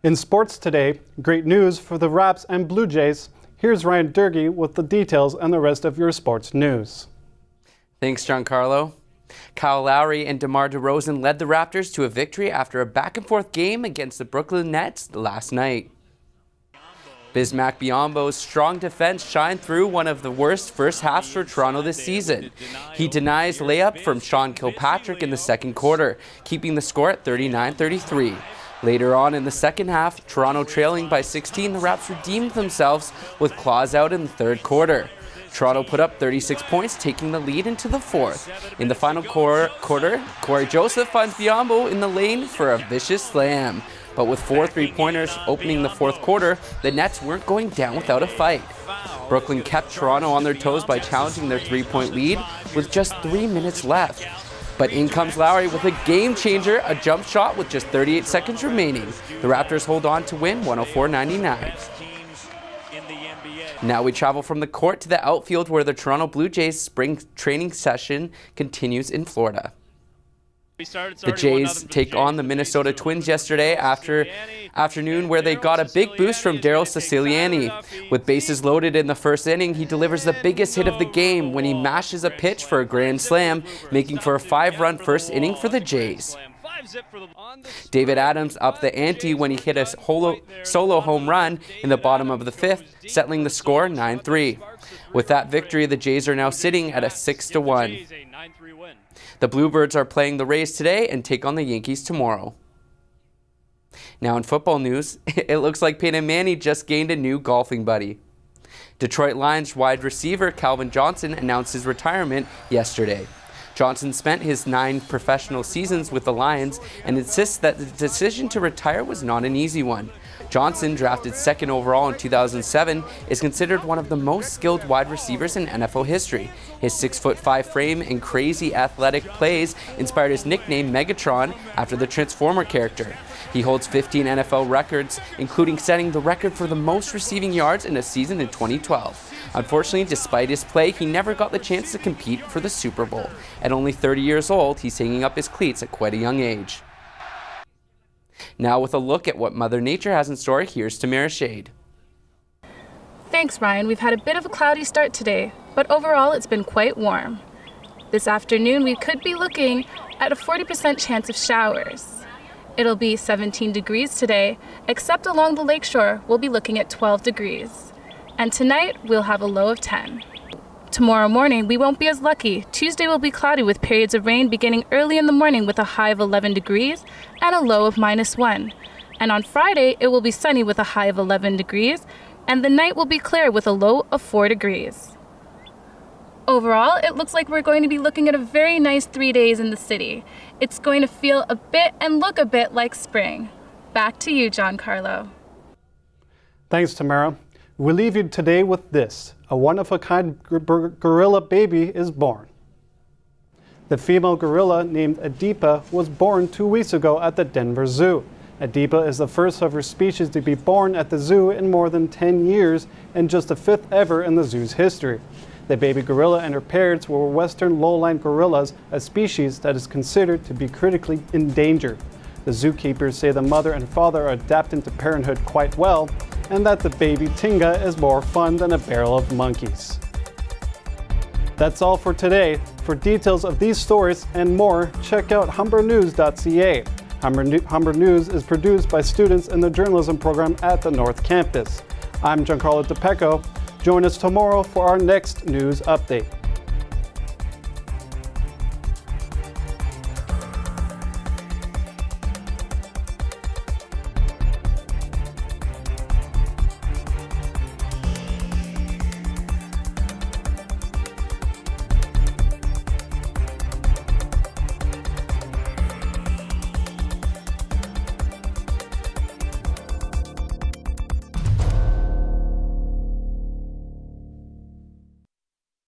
In sports today, great news for the Raps and Blue Jays. Here's Ryan Durkee with the details and the rest of your sports news. Thanks, Giancarlo. Kyle Lowry and DeMar DeRozan led the Raptors to a victory after a back-and-forth game against the Brooklyn Nets last night. Bismack Biyombo's strong defense shined through one of the worst first halves for Toronto this season. He denies layup from Sean Kilpatrick in the second quarter, keeping the score at 39-33. Later on in the second half, Toronto trailing by 16, the Raps redeemed themselves with claws out in the third quarter. Toronto put up 36 points, taking the lead into the fourth. In the final quarter, Corey Joseph finds Biyombo in the lane for a vicious slam. But with 4 3-pointers opening the fourth quarter, the Nets weren't going down without a fight. Brooklyn kept Toronto on their toes by challenging their 3-point lead with just 3 minutes left. But in comes Lowry with a game changer, a jump shot with just 38 seconds remaining. The Raptors hold on to win 104-99. Now we travel from the court to the outfield where the Toronto Blue Jays spring training session continues in Florida. The Jays take on the Minnesota Twins yesterday afternoon where they got a big boost from Daryl Siciliani. With bases loaded in the first inning, he delivers the biggest hit of the game when he mashes a pitch for a grand slam, making for a 5-run first inning for the Jays. David Adams upped the ante when he hit a solo home run in the bottom of the fifth, settling the score 9-3. With that victory, the Jays are now sitting at a 6-1. The Bluebirds are playing the Rays today and take on the Yankees tomorrow. Now in football news, it looks like Peyton Manning just gained a new golfing buddy. Detroit Lions wide receiver Calvin Johnson announced his retirement yesterday. Johnson spent his 9 professional seasons with the Lions and insists that the decision to retire was not an easy one. Johnson, drafted 2nd overall in 2007, is considered one of the most skilled wide receivers in NFL history. His 6'5" frame and crazy athletic plays inspired his nickname Megatron after the Transformer character. He holds 15 NFL records, including setting the record for the most receiving yards in a season in 2012. Unfortunately, despite his play, he never got the chance to compete for the Super Bowl. At only 30 years old, he's hanging up his cleats at quite a young age. Now with a look at what Mother Nature has in store, here's Tamara Shade. Thanks, Ryan. We've had a bit of a cloudy start today, but overall it's been quite warm. This afternoon we could be looking at a 40% chance of showers. It'll be 17 degrees today, except along the lakeshore we'll be looking at 12 degrees. And tonight we'll have a low of 10. Tomorrow morning, we won't be as lucky. Tuesday will be cloudy with periods of rain beginning early in the morning with a high of 11 degrees and a low of -1. And on Friday, it will be sunny with a high of 11 degrees and the night will be clear with a low of 4 degrees. Overall, it looks like we're going to be looking at a very nice 3 days in the city. It's going to feel a bit and look a bit like spring. Back to you, Giancarlo. Thanks, Tamara. We leave you today with this. A one-of-a-kind gorilla baby is born. The female gorilla named Adipa was born 2 weeks ago at the Denver Zoo. Adipa is the first of her species to be born at the zoo in more than 10 years and just the 5th ever in the zoo's history. The baby gorilla and her parents were western lowland gorillas, a species that is considered to be critically endangered. The zookeepers say the mother and father are adapting to parenthood quite well, and that the baby Tinga is more fun than a barrel of monkeys. That's all for today. For details of these stories and more, check out humbernews.ca. Humber News is produced by students in the journalism program at the North Campus. I'm Giancarlo DePecco. Join us tomorrow for our next news update.